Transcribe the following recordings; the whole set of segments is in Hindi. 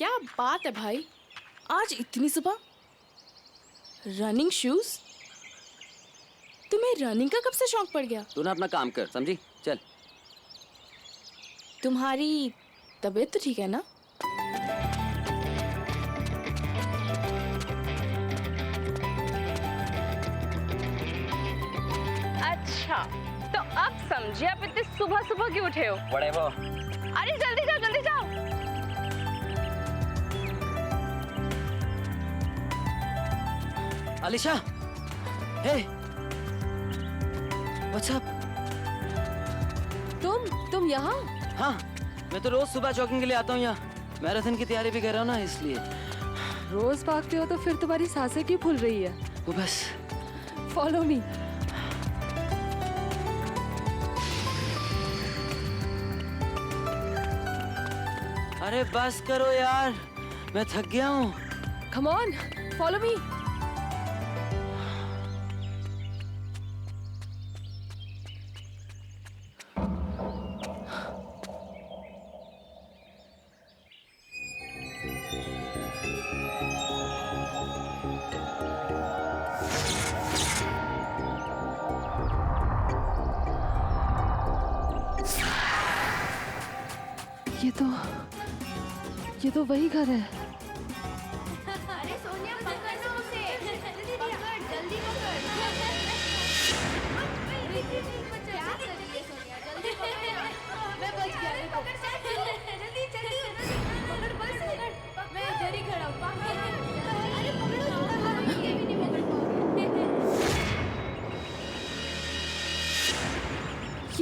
क्या बात है भाई, आज इतनी सुबह रनिंग शूज? तुम्हें रनिंग का कब से शौक पड़ गया? तू ना अपना काम कर, समझी? चल। तुम्हारी तबीयत तो ठीक है ना? अच्छा, तो अब समझिए आप इतनी सुबह सुबह क्यों उठे हो? बड़े वो अरे जल्दी जाओ, जल्दी जाओ। अलीशा, हे, व्हाट्स अप? तुम यहाँ? हाँ, मैं तो रोज सुबह जॉगिंग के लिए आता हूँ यहाँ। मैराथन की तैयारी भी कर रहा हूँ ना, इसलिए। रोज भागते हो तो फिर तुम्हारी सांसें क्यों फूल रही है? वो बस। Follow me. अरे बस करो यार, मैं थक गया हूँ। Come on, follow me. ये तो वही घर है। अरे सोनिया पकड़ ना उसे, पकड़ जल्दी पकड़। क्या कर रही है सोनिया, जल्दी पकड़। मैं बच गया, पकड़ जल्दी जल्दी पकड़, बस पकड़। मैं इधर ही खड़ा हूँ, अरे पकड़ो, ये भी नहीं पकड़ पाओगे।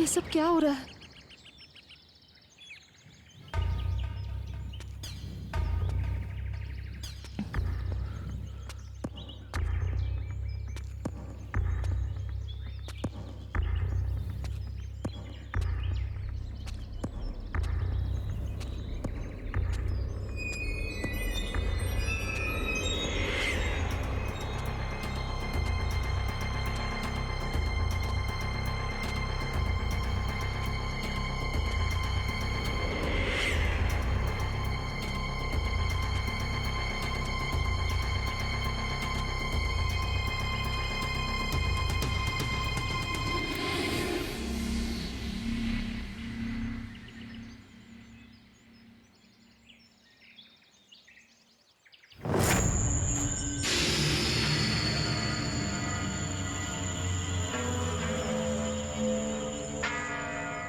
ये सब क्या हो रहा है?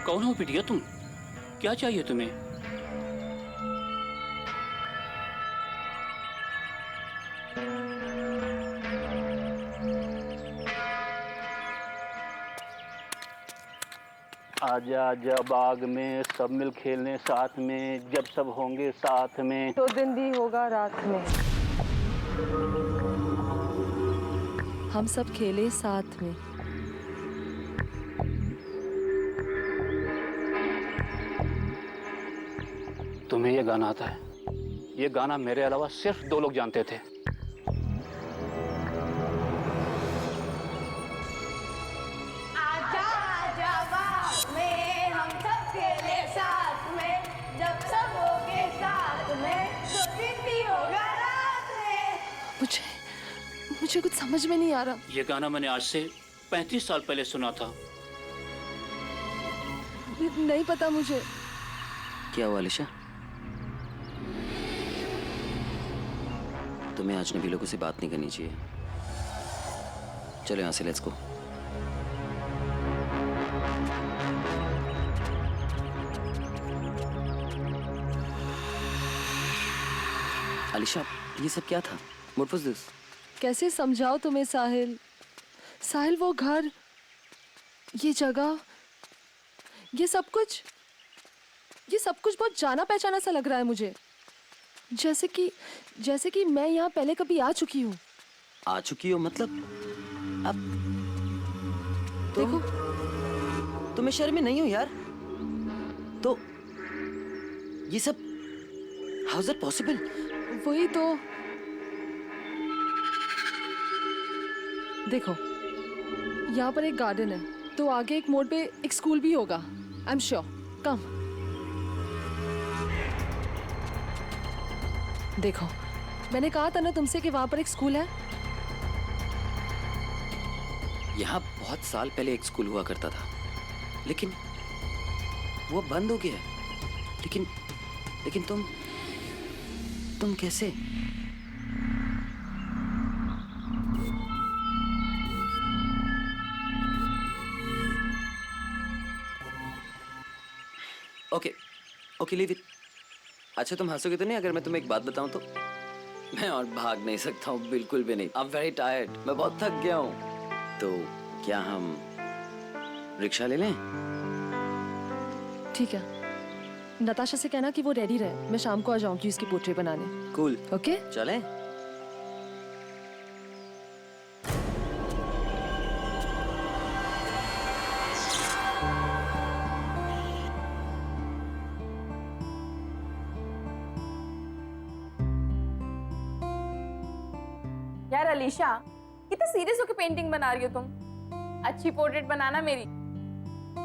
कौन हो बिटिया तुम? क्या चाहिए तुम्हें? आजा आजा बाग में सब मिल खेलने साथ में, जब सब होंगे साथ में तो दिन भी होगा रात में। हम सब खेले साथ में। तुम्हें ये गाना आता है? ये गाना मेरे अलावा सिर्फ 2 लोग जानते थे। आजा आजा बाग में हम सब खेले साथ में, जब सब होंगे साथ में, तो दिन भी होगा रात में। मुझे कुछ समझ में नहीं आ रहा। ये गाना मैंने आज से 35 साल पहले सुना था। नहीं पता मुझे। क्या हुआ अलीशा? तुम्हें अजनबी लोगों से बात नहीं करनी चाहिए। चलो यहाँ से, लेट्स गो। अलीशा, ये सब क्या था? What was this? कैसे समझाओ तुम्हें साहिल? साहिल, वो घर, ये जगह, ये सब कुछ बहुत जाना पहचाना सा लग रहा है मुझे। जैसे कि मैं यहाँ पहले कभी आ चुकी हूँ। आ चुकी हो मतलब? अब देखो, तुम्हें शर्म में नहीं हो यार? तो ये सब हाउ इज इट पॉसिबल? वही तो। देखो, यहाँ पर एक गार्डन है, तो आगे एक मोड़ पे एक स्कूल भी होगा। I am sure. कम। देखो, मैंने कहा था ना तुमसे कि वहां पर एक स्कूल है। यहाँ बहुत साल पहले एक स्कूल हुआ करता था, लेकिन वो बंद हो गया है। लेकिन लेकिन तुम कैसे? Okay okay, leave it. अच्छा, तुम हंसोगे तो नहीं अगर मैं तुम्हें एक बात बताऊं तो? मैं और भाग नहीं सकता हूँ, बिल्कुल भी नहीं। आई एम वेरी टायर्ड, मैं बहुत थक गया हूँ। तो क्या हम रिक्शा ले लें? ठीक है, नताशा से कहना कि वो रेडी रहे, मैं शाम को आ जाऊंगी उसकी पोर्ट्रेट बनाने। Cool, okay? चलें? यार अलीशा, कितने सीरियस होकर पेंटिंग बना रही हो तुम? अच्छी पोर्ट्रेट बनाना मेरी।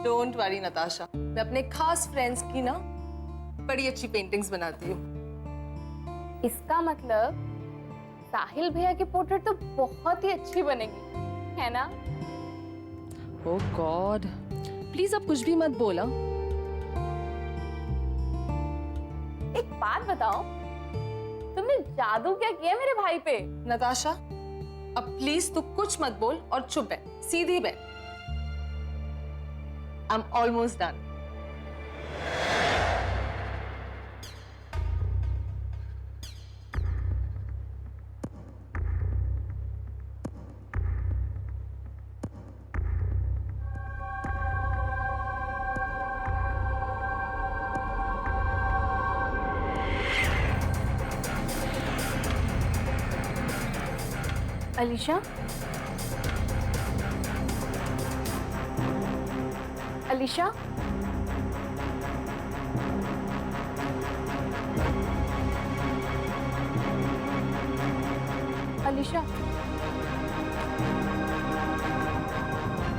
डोंट वरी नताशा, मैं अपने खास फ्रेंड्स की ना बड़ी अच्छी पेंटिंग्स बनाती हूँ। इसका मतलब साहिल भैया की पोर्ट्रेट तो बहुत ही अच्छी बनेगी, है ना? ओह गॉड, प्लीज अब कुछ भी मत बोला। एक बात बताओ, तुमने जादू क्या किया मेरे भाई पे? नताशा, अब प्लीज तू कुछ मत बोल और चुप बैठ, सीधी बैठ। I am almost done. Alisha, Alisha, Alisha,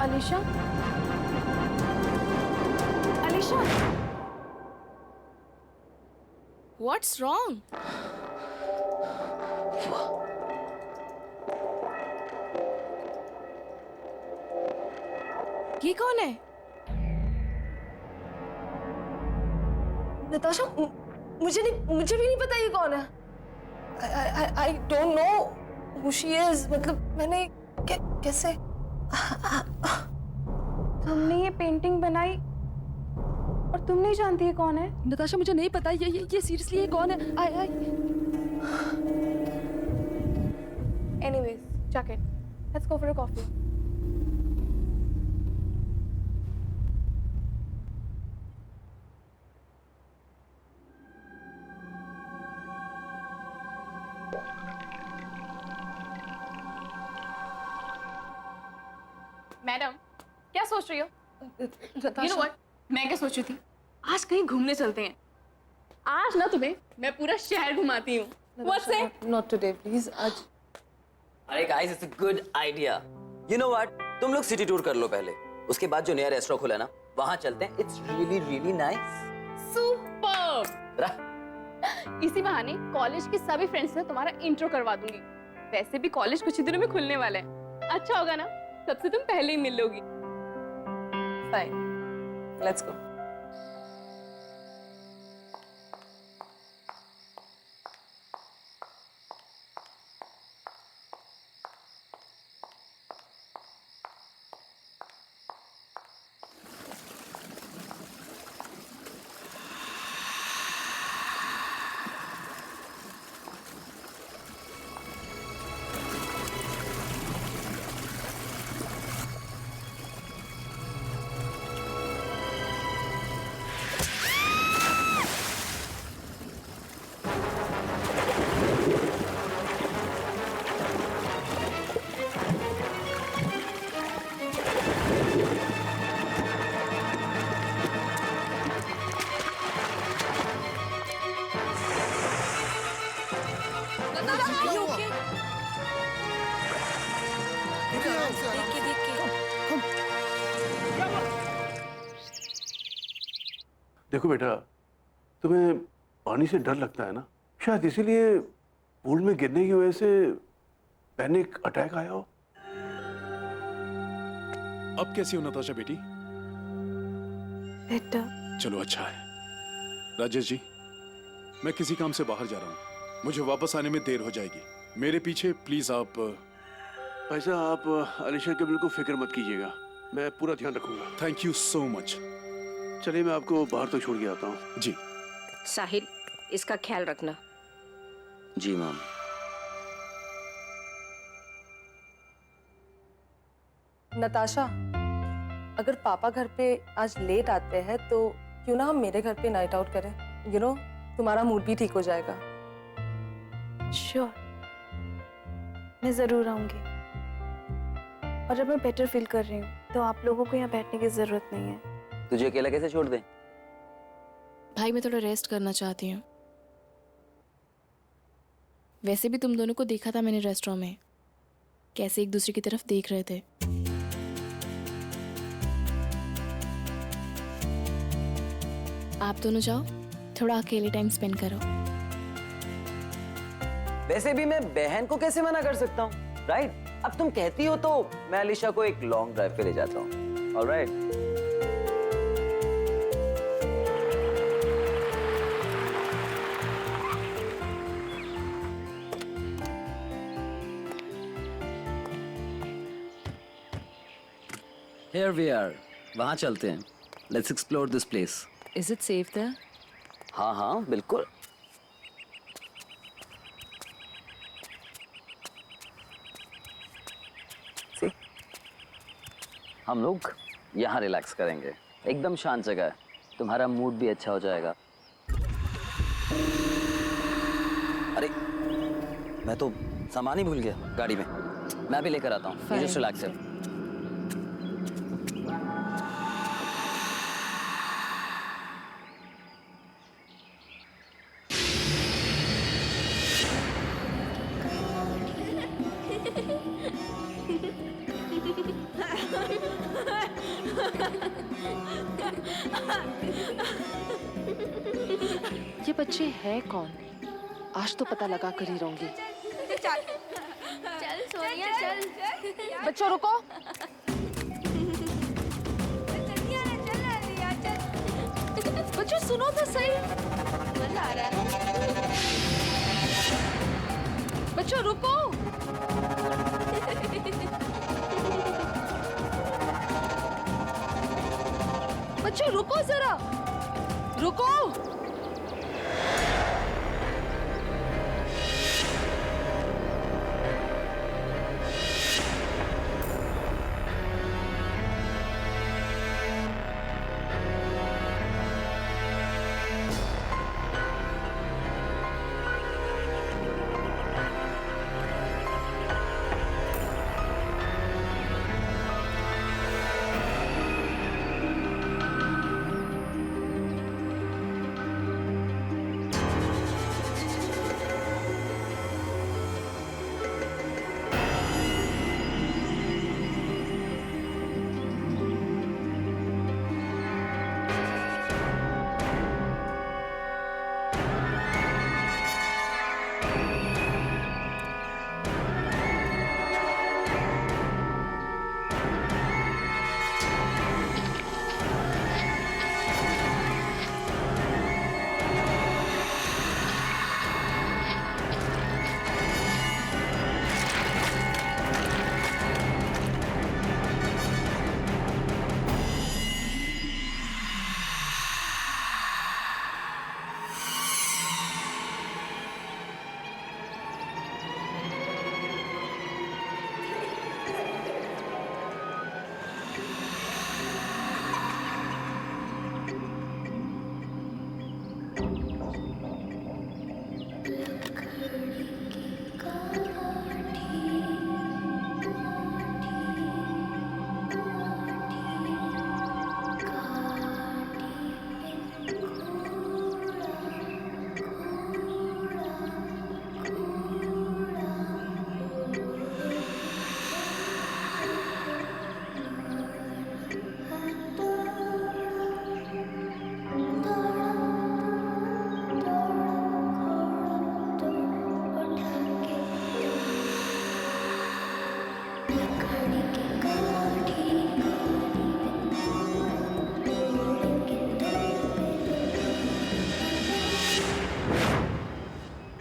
Alisha, Alisha, What's wrong? ये कौन है? नताशा, मुझे भी नहीं पता ये कौन है। I don't know who she is। मतलब मैंने कैसे? तुमने ये पेंटिंग बनाई और तुम नहीं जानती ये कौन है? नताशा, मुझे नहीं पता ये सीरियसली ये कौन है? Anyways, check it. Let's go for a coffee. Madam, क्या सोच रही हो? You know what? मैं क्या सोच रही थी? आज कहीं घूमने चलते हैं। आज ना तुम्हें मैं पूरा शहर घुमाती हूँ। What's it? Not today, please। आज अरे guys, it's a good idea. You know what, तुम लोग सिटी टूर कर लो पहले, उसके बाद जो नया रेस्टोरेंट खुला है ना, वहां चलते हैं। It's really really nice. Super. इसी बहाने कॉलेज की सभी फ्रेंड्स से तुम्हारा इंट्रो करवा दूंगी। वैसे भी कॉलेज कुछ ही दिनों में खुलने वाला है। अच्छा होगा ना, सबसे तुम पहले ही मिल लोगी। Fine, let's go. देखो बेटा, तुम्हें पानी से डर लगता है ना? शायद इसीलिए पूल में गिरने की वजह से पैनिक अटैक आया हो। अब कैसी हो नताशा बेटी? बेटर। चलो अच्छा है। राजेश जी, मैं किसी काम से बाहर जा रहा हूँ, मुझे वापस आने में देर हो जाएगी। मेरे पीछे प्लीज आप। भाई साहब, आप अलीशा के बिल्कुल फिक्र मत कीजिएगा, मैं पूरा ध्यान रखूंगा। Thank you so much. चलिए मैं आपको बाहर तक छोड़ के आता हूँ। जी। साहिल, इसका ख्याल रखना। जी मैम। नताशा, अगर पापा घर पे आज लेट आते हैं तो क्यों ना हम मेरे घर पे नाइट आउट करें? यू नो, तुम्हारा मूड भी ठीक हो जाएगा। श्योर, मैं जरूर आऊंगी। और अब मैं बेटर फील कर रही हूँ तो आप लोगों को यहाँ बैठने की जरूरत नहीं है। तुझे अकेला कैसे छोड़ दें? भाई मैं थोड़ा रेस्ट करना चाहती हूँ। वैसे भी तुम दोनों को देखा था मैंने रेस्टोरेंट में, कैसे एक दूसरे की तरफ देख रहे थे। आप दोनों जाओ, थोड़ा अकेले टाइम स्पेंड करो। वैसे भी मैं बहन को कैसे मना कर सकता हूँ, राइट? अब तुम कहती हो तो मैं अलीशा को एक लॉन्ग ड्राइव पे ले जाता हूँ। ऑलराइट। Here we are. वहाँ चलते हैं। Let's explore this place. Is it safe there? हाँ हाँ बिल्कुल। See? हम लोग यहाँ रिलैक्स करेंगे, एकदम शांत जगह है, तुम्हारा मूड भी अच्छा हो जाएगा। अरे मैं तो सामान ही भूल गया गाड़ी में, मैं भी लेकर आता हूँ। जस्ट रिलैक्स है। ये बच्चे हैं कौन? आज तो पता लगा कर ही रहूंगी। चल सोनिया चल। बच्चों रुको। बच्चों सुनो तो सही। मजा आ रहा है। बच्चों रुको। बच्चों रुको जरा, रुको।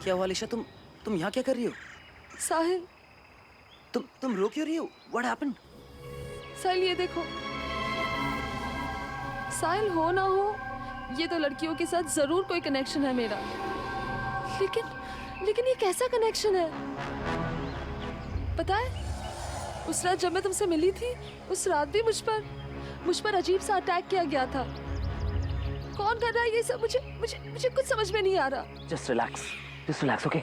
क्या हुआ अलीशा? तुम यहाँ क्या कर रही हो? साहिल, तुम रो क्यों रही हो? What happened? साहिल ये देखो। साहिल हो ना हो, ये तो लड़कियों के साथ जरूर कोई कनेक्शन है मेरा, लेकिन ये कैसा कनेक्शन है? पता है, उस रात जब मैं तुमसे मिली थी, उस रात भी मुझ पर अजीब सा अटैक किया गया था। कौन कर रहा है ये सब? मुझे कुछ समझ में नहीं आ रहा। Just relax, okay?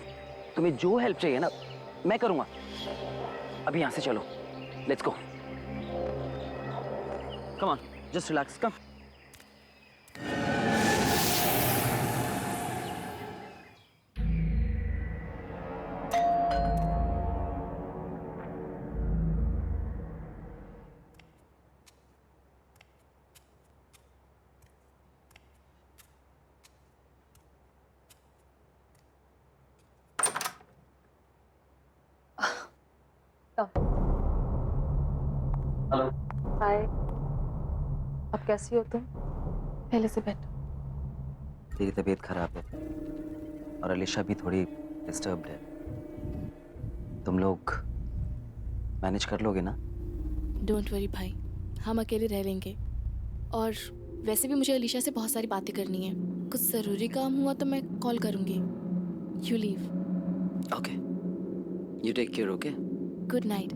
तुम्हें जो हेल्प चाहिए ना, मैं करूंगा। अभी यहाँ से चलो, let's go. Come on, just relax, come. Hello. Hi, अब कैसी हो तुम? पहले से बेटर। तेरी तबीयत खराब है और अलीशा भी थोड़ी डिस्टर्ब्ड है। तुम लोग मैनेज कर लोगे ना? डोंट वरी भाई, हम अकेले रह लेंगे। और वैसे भी मुझे अलीशा से बहुत सारी बातें करनी है। कुछ ज़रूरी काम हुआ तो मैं कॉल करूँगी। You leave. Okay, you take care, okay? Good night.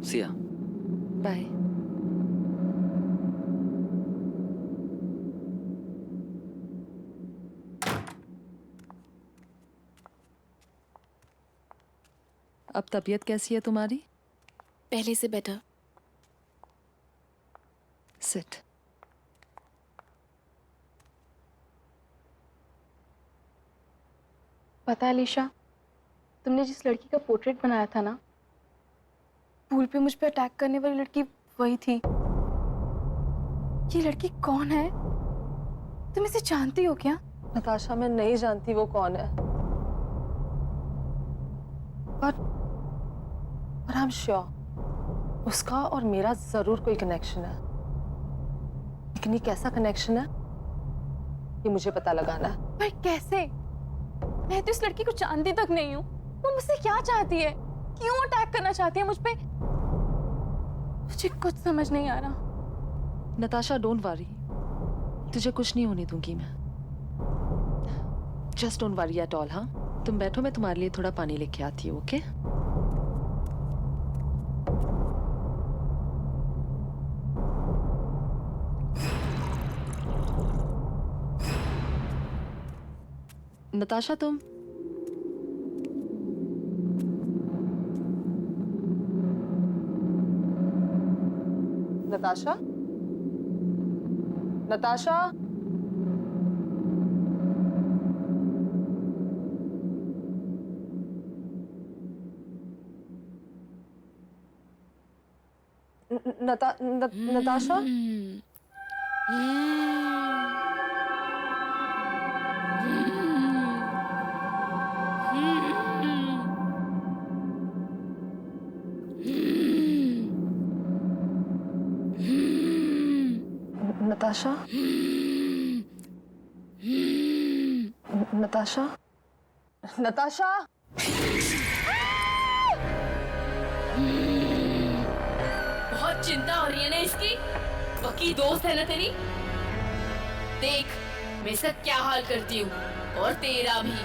See ya. Bye. अब तबीयत कैसी है तुम्हारी? पहले से बेटर। सिट। पता है अलीशा, तुमने जिस लड़की का पोर्ट्रेट बनाया था ना, पूल पे मुझ पे अटैक करने वाली लड़की वही थी। ये लड़की कौन है? तुम इसे जानती हो क्या? नताशा, मैं नहीं जानती वो कौन है, पर आई एम श्योर उसका और मेरा जरूर कोई कनेक्शन है। लेकिन ये कैसा कनेक्शन है, ये मुझे पता लगाना है। पर कैसे? मैं तो इस लड़की को जानती तक नहीं हूँ। वो मुझसे क्या चाहती है? क्यों अटैक करना चाहती है मुझ पे? मुझे कुछ समझ नहीं आ रहा। नताशा, डोंट वरी, तुझे कुछ नहीं होने दूंगी मैं। Just don't worry at all. हाँ, तुम बैठो, मैं तुम्हारे लिए थोड़ा पानी लेके आती हूँ, ओके? नताशा, तुम नताशा, नताशा, नताशा, नताशा, नताशा, नताशा। बहुत चिंता हो रही है ना इसकी? पक्की दोस्त है ना तेरी? देख मैं इसका क्या हाल करती हूँ, और तेरा भी।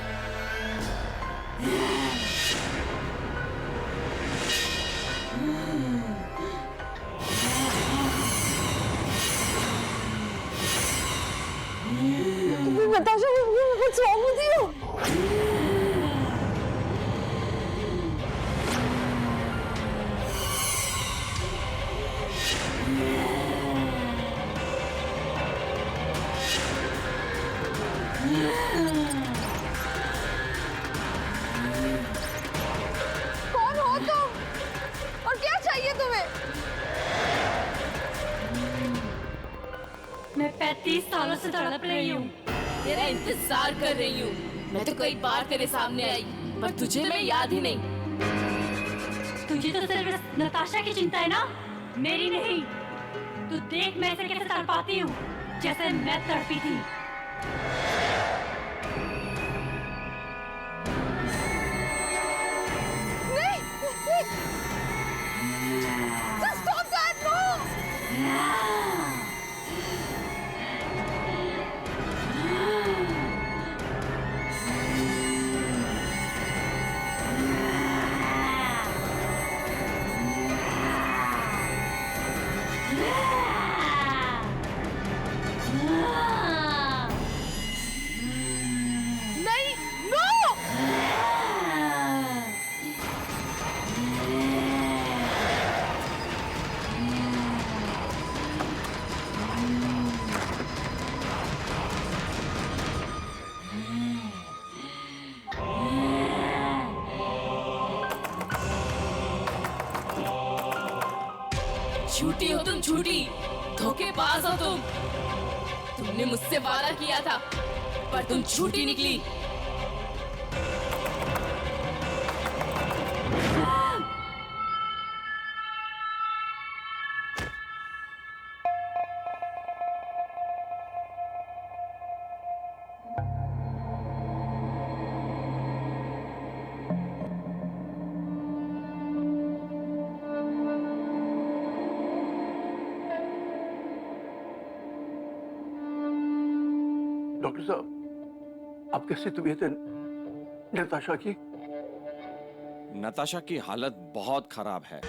Natasha, what's wrong with you? कौन हो तुम? और क्या चाहिए तुम्हें? मैं 35 सालों से तड़प रही हूँ। तेरा इंतजार कर रही हूँ। मैं तो कई बार तेरे सामने आई, पर तुझे मैं याद ही नहीं। तुझे तो सिर्फ नताशा की चिंता है ना, मेरी नहीं। तू देख मैं इसे कैसे तड़पाती हूँ, जैसे मैं तड़पी थी। झूठी हो तुम, झूठी, धोखेबाज हो तुम। तुमने मुझसे वादा किया था, पर तुम झूठी निकली। डॉक्टर साहब, अब कैसी तबीयत है नताशा की? नताशा की हालत बहुत खराब है,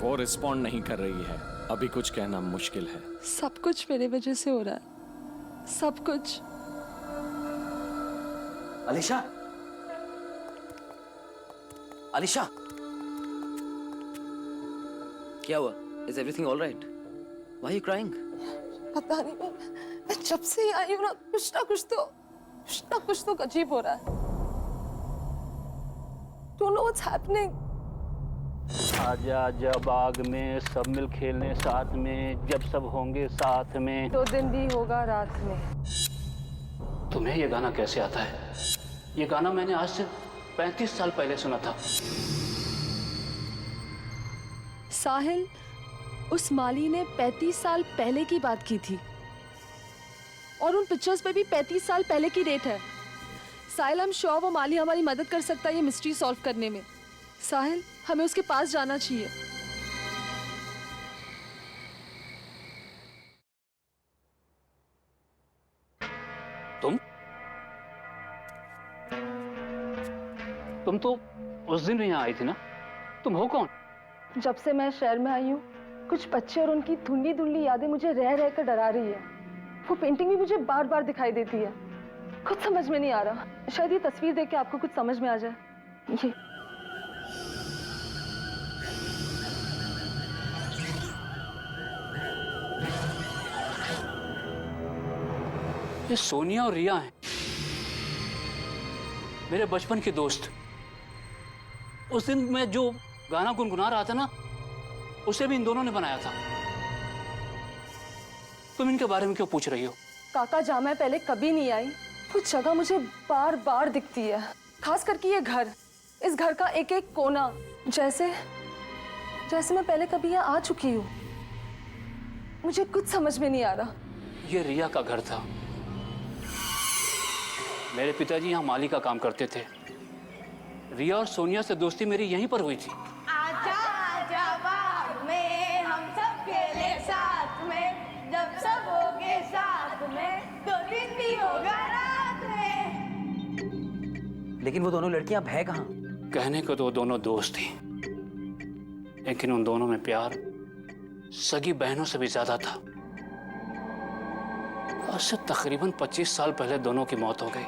वो रिस्पॉन्ड नहीं कर रही है। अभी कुछ कहना मुश्किल है। सब कुछ मेरे वजह से हो रहा है, सब कुछ। अलीशा, अलीशा, क्या हुआ? Is everything all right? Why are you crying? पता नहीं, मैं जब से ही आई हूँ ना, कुछ ना कुछ तो अजीब हो रहा है। Don't know what's happening. आजा आजा बाग में सब मिल खेलने साथ में, जब सब होंगे साथ में। 2 दिन भी होगा रात में। तुम्हें ये गाना कैसे आता है? ये गाना मैंने आज से 35 साल पहले सुना था। साहिल, उस माली ने 35 साल पहले की बात की थी, और उन पिक्चर्स पे भी 35 साल पहले की डेट है। साहिल, हम श्योर वो माली हमारी मदद कर सकता है ये मिस्ट्री सॉल्व करने में। साहिल, हमें उसके पास जाना चाहिए। तुम तो उस दिन भी यहाँ आई थी ना? तुम हो कौन? जब से मैं शहर में आई हूँ, कुछ बच्चे और उनकी धुंधली धुंधली यादें मुझे रह रह कर डरा रही है। वो पेंटिंग भी मुझे बार बार दिखाई देती है। कुछ समझ में नहीं आ रहा। शायद ये तस्वीर देख के आपको कुछ समझ में आ जाए। ये सोनिया और रिया हैं, मेरे बचपन के दोस्त। उस दिन मैं जो गाना गुनगुना रहा था ना, उसे भी इन दोनों ने बनाया था। तुम इनके बारे में क्यों पूछ रही हो? काका, जहाँ मैं पहले कभी नहीं आई, वो जगह मुझे बार बार दिखती है। खास करके ये घर, इस घर का एक एक कोना, जैसे मैं पहले कभी यहाँ आ चुकी हूँ। मुझे कुछ समझ में नहीं आ रहा। ये रिया का घर था। मेरे पिताजी यहाँ माली का काम करते थे। रिया और सोनिया से दोस्ती मेरी यहीं पर हुई थी। आजा आजा बाग में हम सब खेले साथ में, जब सब होगे साथ में, 2 दिन भी होगा रात में। लेकिन वो दोनों लड़कियां अब है कहाँ? कहने को तो वो दोनों दोस्त थी, लेकिन उन दोनों में प्यार सगी बहनों से भी ज्यादा था। आज से तकरीबन 25 साल पहले दोनों की मौत हो गई।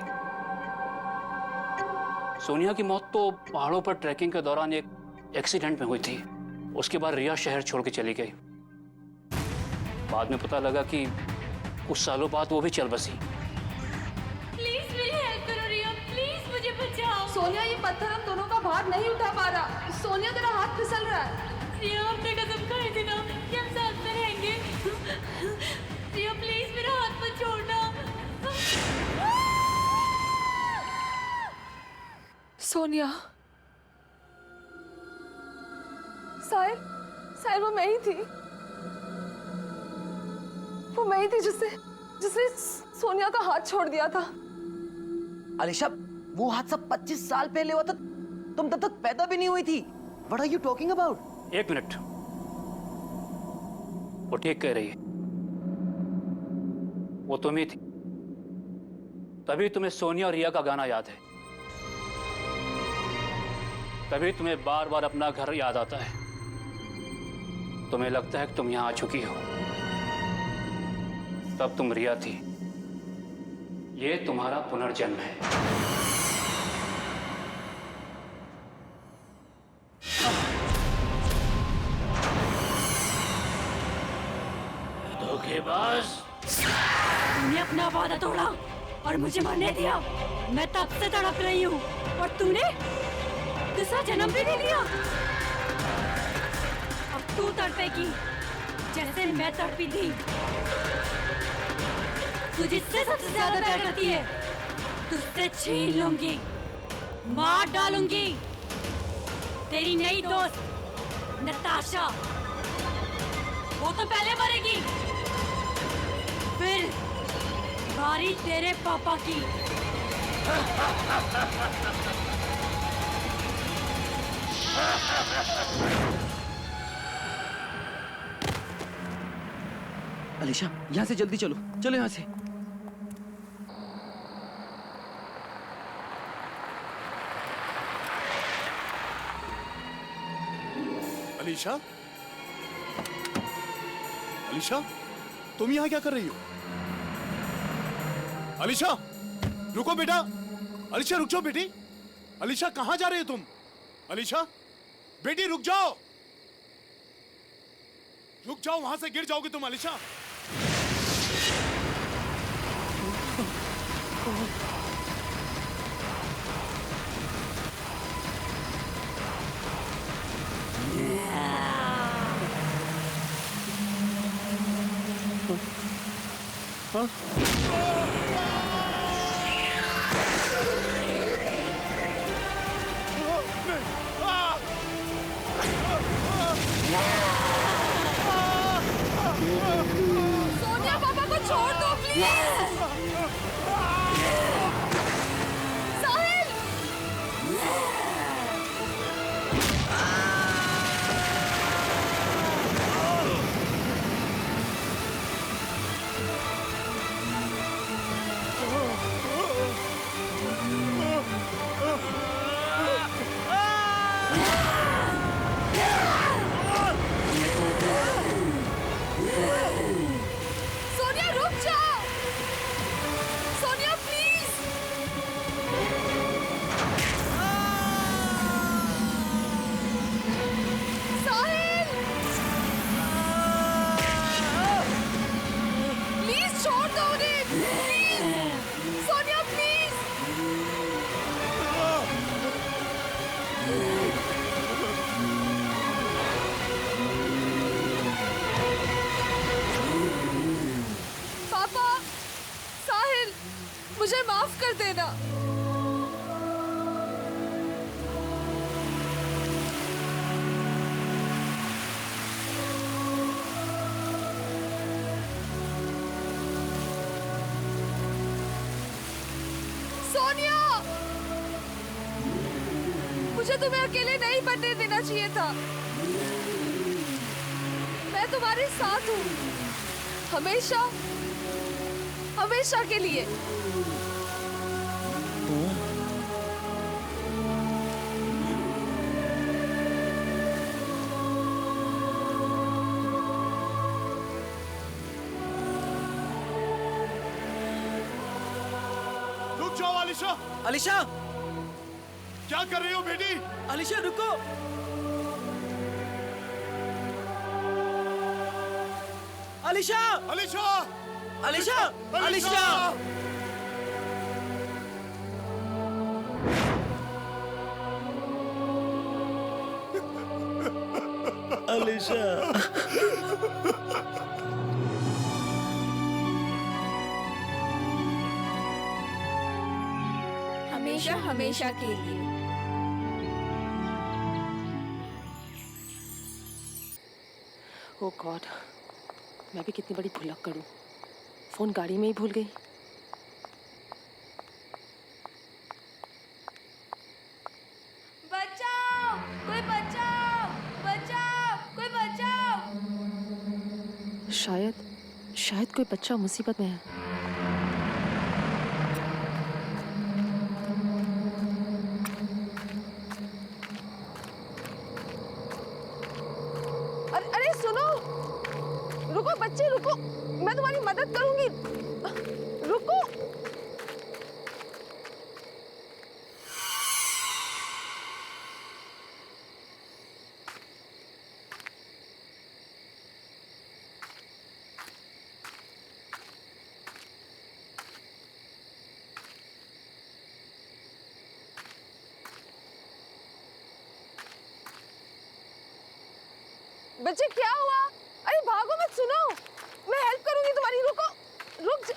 सोनिया की मौत तो पहाड़ों पर ट्रैकिंग के दौरान एक एक्सीडेंट में हुई थी। उसके बाद रिया शहर छोड़ के चली गई। बाद में पता लगा कि कुछ सालों बाद वो भी चल बसी। प्लीज मेरी हेल्प करो रिया, प्लीज मुझे बचाओ। सोनिया, ये पत्थर हम दोनों का भार नहीं उठा पा रहा। सोनिया, तेरा हाथ फिसल रहा है। रिया, हमने कसम खाई थी ना कि हम साथ में रहेंगे। रिया प्लीज मेरा हाथ मत छोड़ना। सोनिया, साहिल, वो मैं ही थी। वो मैं ही थी जिसने सोनिया का हाथ छोड़ दिया था। अलीशा, वो हादसा 25 साल पहले हुआ था। तुम तब तक पैदा भी नहीं हुई थी। What are you talking about? 1 minute, वो ठीक कह रही है। वो तुम ही थी, तभी तुम्हें सोनिया और रिया का गाना याद है। तभी तुम्हें बार बार अपना घर याद आता है। तुम्हें लगता है कि तुम यहां आ चुकी हो। तब तुम रिया थी। ये तुम्हारा पुनर्जन्म है। धोखेबाज! तुमने अपना वादा तोड़ा और मुझे मरने दिया। मैं तब से तड़प रही हूँ और तूने दूसरा जन्म भी दे लिया। अब तू तड़पेगी जैसे मैं तड़पी थी। तू जिससे सबसे ज्यादा प्यार करती है तुझसे छीन लूंगी, मार डालूंगी। तेरी नई दोस्त नताशा, वो तो पहले मरेगी, फिर बारी तेरे पापा की। अलीशा, यहाँ से जल्दी चलो, चलो यहाँ से। अलीशा, अलीशा, तुम यहाँ क्या कर रही हो? अलीशा, रुको बेटा। अलीशा रुक जाओ बेटी। अलीशा कहाँ जा रही हो तुम? अलीशा, बेटी रुक जाओ, रुक जाओ, वहां से गिर जाओगे तुम। अलीशा, सोनिया, पापा को छोड़ दो प्लीज। साहिल, सोनिया रुक जाओ। सोनिया प्लीज। साहिल, प्लीज छोड़ दो उन्हें, प्लीज। सोनिया प्लीज। पापा, साहिल, मुझे माफ कर देना। सोनिया, मुझे तुम्हें अकेले नहीं बनने देना चाहिए था। मैं तुम्हारे साथ हूँ, हमेशा, हमेशा के लिए। रुक जाओ अलीशा। अलीशा, क्या कर रही हो बेटी? अलीशा रुको। अलीशा, अलीशा, अलीशा, अलीशा। अलीशा, हमेशा हमेशा के लिए। ओ गॉड, मैं भी कितनी बड़ी भुलक्कड़ करूं। फोन गाड़ी में ही भूल गई। बचाओ, कोई बचाओ, बचाओ, कोई बचाओ। शायद कोई बच्चा मुसीबत में है। अरे सुनो, रुको बच्चे, रुको, मैं तुम्हारी मदद करूंगी। रुको। बच्चे क्या हुआ? अरे भागो मत, सुनो, मैं हेल्प करूंगी तुम्हारी, रुको, रुक जा।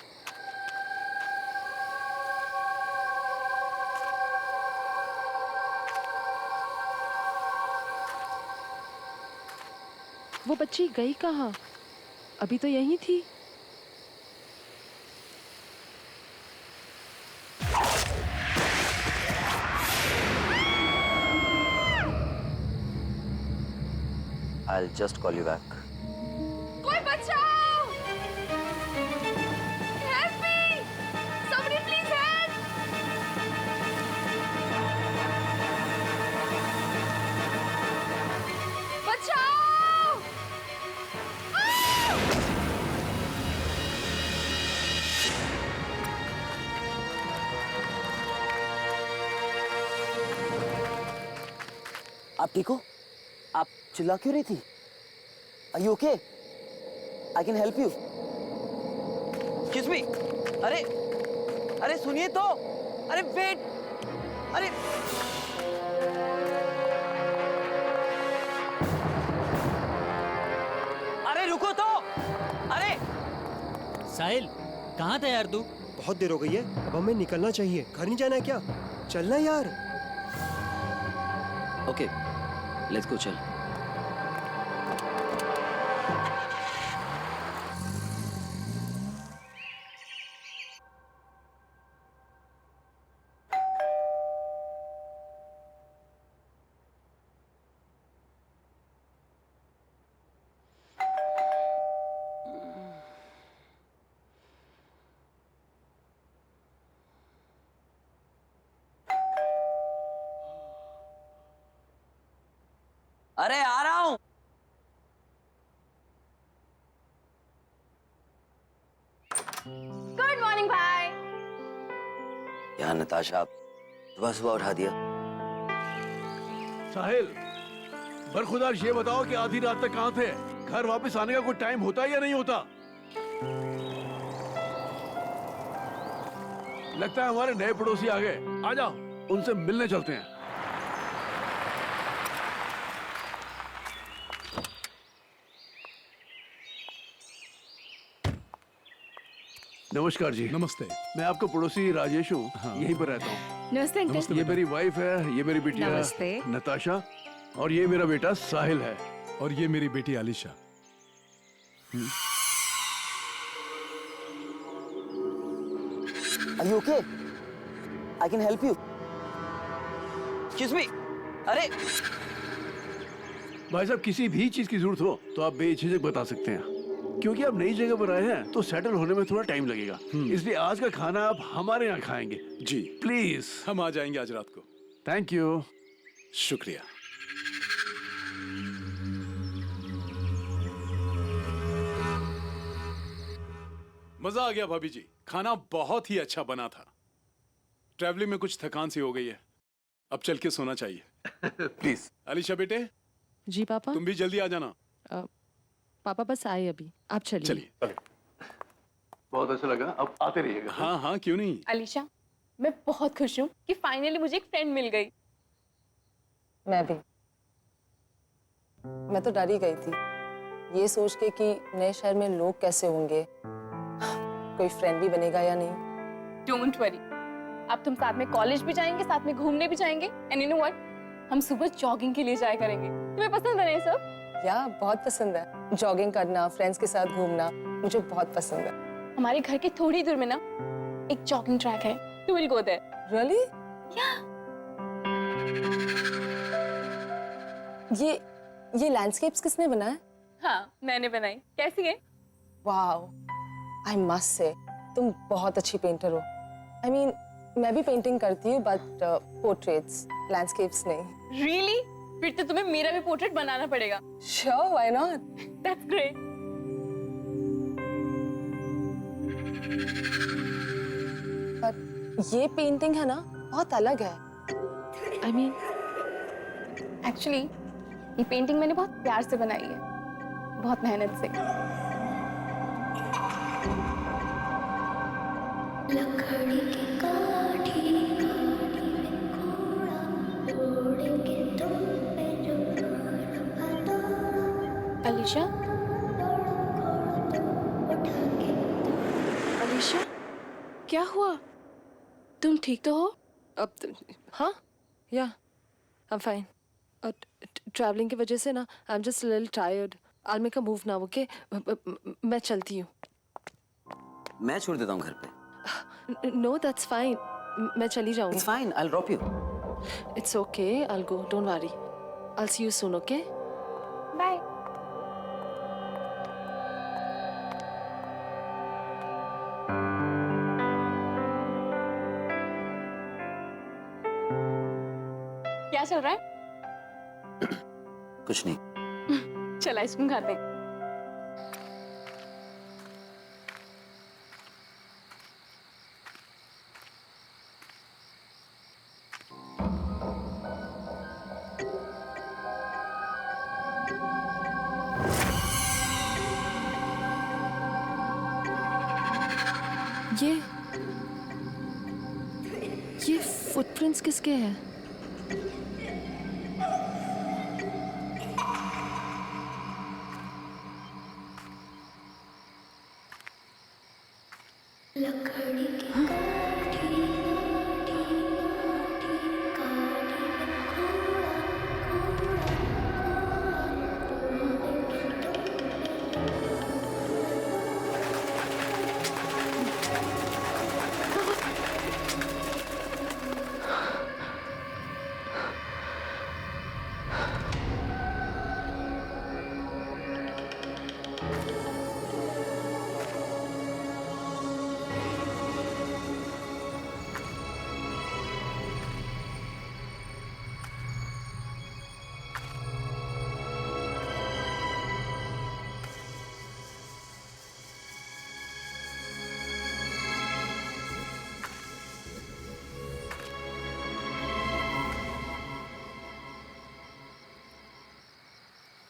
वो बच्ची गई कहाँ? अभी तो यहीं थी। I'll just call you back. कोई बचाओ! Help me! Somebody please help! बचाओ! आप ठीक हो? आप चिल्ला क्यों रही थी? Are you okay? I can help you. Excuse me. अरे अरे सुनिए तो, अरे वेट, अरे अरे रुको तो, अरे साहिल, कहाँ था यार तू? बहुत देर हो गई है, अब हमें निकलना चाहिए। घर नहीं जाना है क्या? चलना यार। ओके, लेट्स गो, चल। अरे आ रहा हूं। गुड मॉर्निंग भाई। यार नताशा, आप सुबह सुबह उठा दिया। साहिल, बरखुदार ये बताओ कि आधी रात तक कहाँ थे? घर वापस आने का कोई टाइम होता है या नहीं होता? लगता है हमारे नए पड़ोसी आ गए। आ जाओ, उनसे मिलने चलते हैं। नमस्कार जी। नमस्ते। मैं आपका पड़ोसी राजेश हूँ। हाँ। यहीं पर रहता हूँ। नमस्ते अंकल। ये मेरी वाइफ है, ये मेरी बिटिया नमस्ते। नताशा, और ये मेरा बेटा साहिल है। और ये मेरी बेटी Alisha. Are you okay? I can help you. Excuse me. अरे भाई साहब, किसी भी चीज की जरूरत हो तो आप बेझिझक बता सकते हैं, क्योंकि आप नई जगह पर आए हैं तो सेटल होने में थोड़ा टाइम लगेगा। इसलिए आज का खाना आप हमारे यहाँ खाएंगे। जी प्लीज। हम आ जाएंगे आज रात को। Thank you. शुक्रिया। मजा आ गया भाभी जी, खाना बहुत ही अच्छा बना था। ट्रैवलिंग में कुछ थकान सी हो गई है, अब चल के सोना चाहिए। प्लीज। अलीशा बेटे, जी पापा। तुम भी जल्दी आ जाना। पापा बस आए अभी, आप चलिए। चलिए। बहुत अच्छा लगा, अब आते रहिएगा। हाँ हाँ, क्यों नहीं। अलीशा, मैं बहुत खुश हूँ कि फाइनली मुझे एक फ्रेंड मिल गई। मैं भी। मैं तो डर ही गई थी, ये सोच के कि नए शहर में लोग कैसे होंगे, कोई फ्रेंड भी बनेगा या नहीं। डोंट वरी, अब तुम साथ में कॉलेज भी जाएंगे, साथ में घूमने भी जाएंगे। एंड यू नो व्हाट, हम सुबह जॉगिंग के लिए जाया करेंगे। तुम्हें पसंद है ना ये सब? या बहुत पसंद है, जॉगिंग करना, फ्रेंड्स के साथ घूमना मुझे बहुत पसंद है। हमारे घर के थोड़ी दूर में ना एक जॉगिंग ट्रैक है, we will go there. Really? ये लैंडस्केप्स किसने बनाया? हाँ, मैंने बनाई। कैसी है? वाओ, आई मस्ट से तुम बहुत अच्छी पेंटर हो। आई मीन, मैं भी पेंटिंग करती हूँ, बट पोर्ट्रेट्स, लैंडस्केप्स नहीं। रियली? फिर तो तुम्हें मेरा भी पोर्ट्रेट बनाना पड़ेगा। Sure, why not? That's great. पर ये पेंटिंग है ना, बहुत अलग है। आई मीन, एक्चुअली ये पेंटिंग मैंने बहुत प्यार से बनाई है, बहुत मेहनत से। लकड़ी की काठी में घोड़ा, तोड़ेंगे तुम पे जो अलीशा, अलीशा, क्या हुआ? तुम ठीक तो हो? हाँ, या, I'm fine. ट्रैवलिंग की वजह से ना, I'm just a little tired. I'll make a move now, okay? मैं चलती हूँ. मैं छोड़ देता हूँ घर पे. No, that's fine. मैं चली जाऊँगी. It's fine, I'll drop you. It's okay, I'll go. Don't worry. I'll see you soon, okay? Bye. क्या चल रहा है? कुछ नहीं. चल आइसक्रीम खाते हैं। ये फुटप्रिंट्स किसके हैं?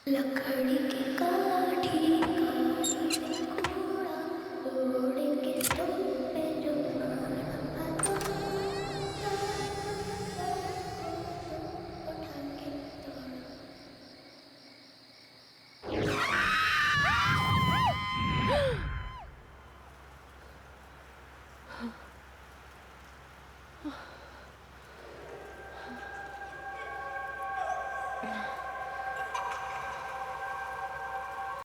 लकड़ी